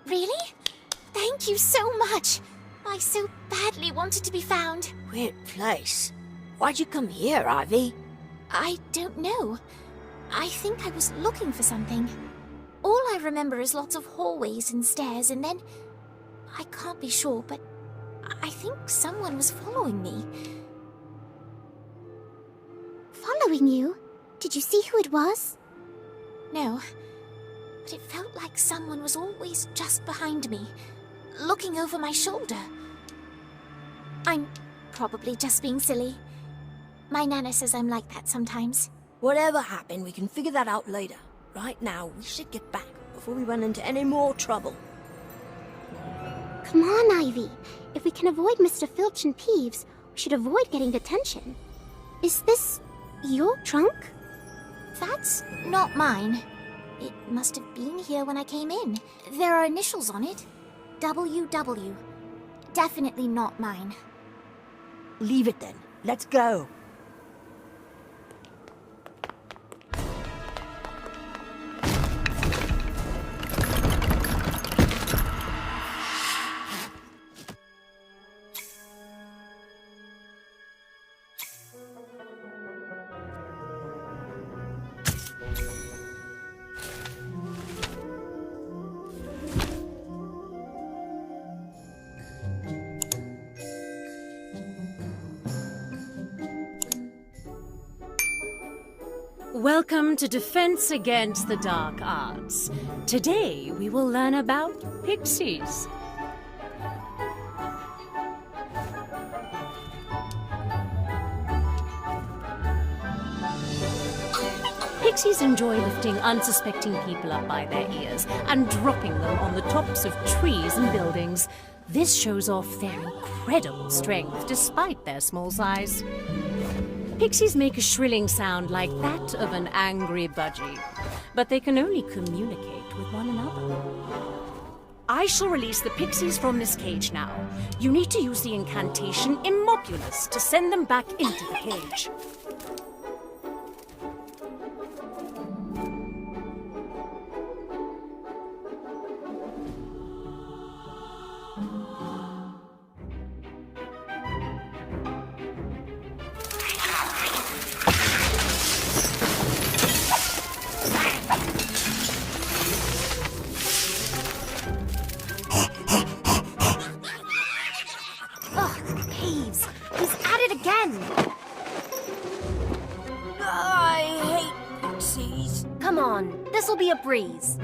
N: Really? Thank you so much. I so badly wanted to be found.
O: Weird place. Why'd you come here, Ivy?
N: I don't know. I think I was looking for something. All I remember is lots of hallways and stairs, and then... I can't be sure, but I think someone was following me.
D: Following you? Did you see who it was?
N: No, but it felt like someone was always just behind me, looking over my shoulder. I'm probably just being silly. My Nana says I'm like that sometimes.
O: Whatever happened, we can figure that out later. Right now, we should get back before we run into any more trouble.
D: Come on, Ivy. If we can avoid Mr. Filch and Peeves, we should avoid getting detention. Is this your trunk?
N: That's not mine. It must have been here when I came in. There are initials on it. WW. Definitely not mine.
O: Leave it then. Let's go.
P: Welcome to Defense Against the Dark Arts. Today we will learn about pixies. Pixies enjoy lifting unsuspecting people up by their ears and dropping them on the tops of trees and buildings. This shows off their incredible strength despite their small size. Pixies make a shrilling sound like that of an angry budgie, but they can only communicate with one another. I shall release the pixies from this cage now. You need to use the incantation Immobulus to send them back into the cage.
R: This'll be a breeze.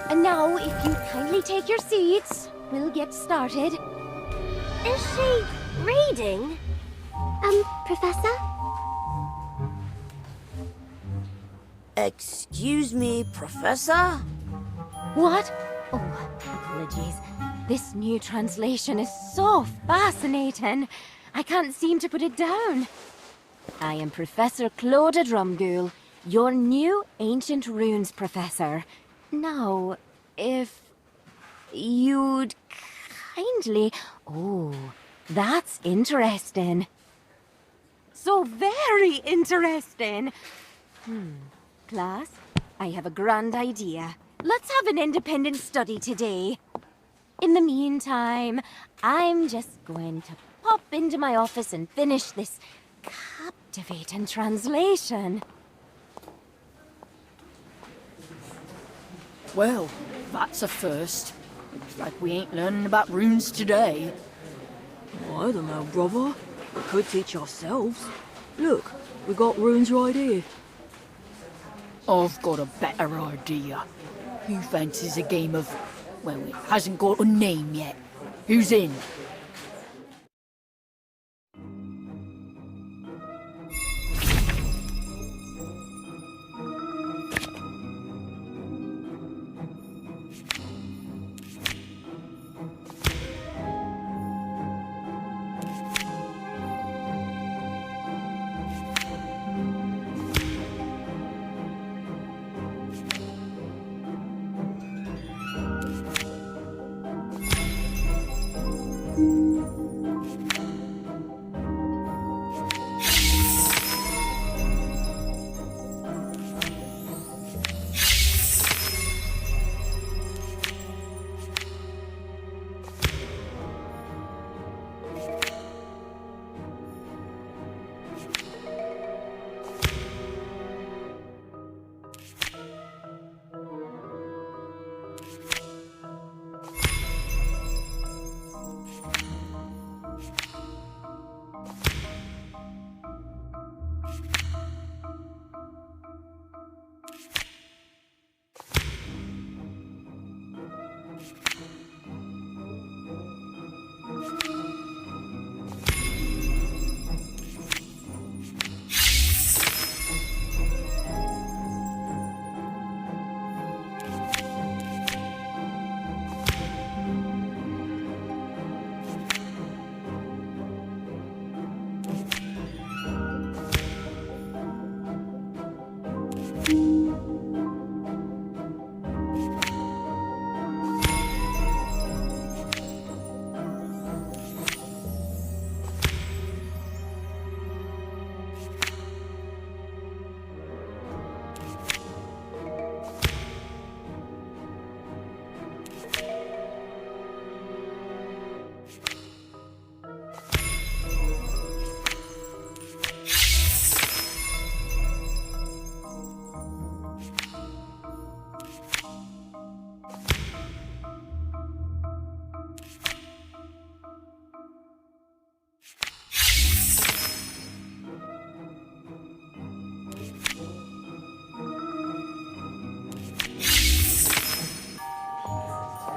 R: And now, if you'd kindly take your seats, we'll get started.
D: Is she reading? Professor?
O: Excuse me, Professor?
R: What? Oh, apologies. This new translation is so fascinating. I can't seem to put it down. I am Professor Claude Drumgool, your new Ancient Runes professor. Now, if you'd kindly... Oh, that's interesting. So very interesting. Class, I have a grand idea. Let's have an independent study today. In the meantime, I'm just going to pop into my office and finish this captivating translation.
K: Well, that's a first. Looks like we ain't learning about runes today.
S: I don't know, brother. We could teach ourselves. Look, we got runes right here.
T: I've got a better idea. Who fancies a game of... well, it hasn't got a name yet. Who's in?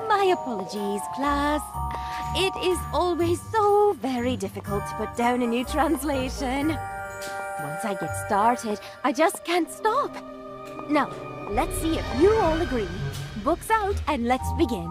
R: My apologies, class. It is always so very difficult to put down a new translation. Once I get started, I just can't stop. Now, let's see if you all agree. Books out and let's begin.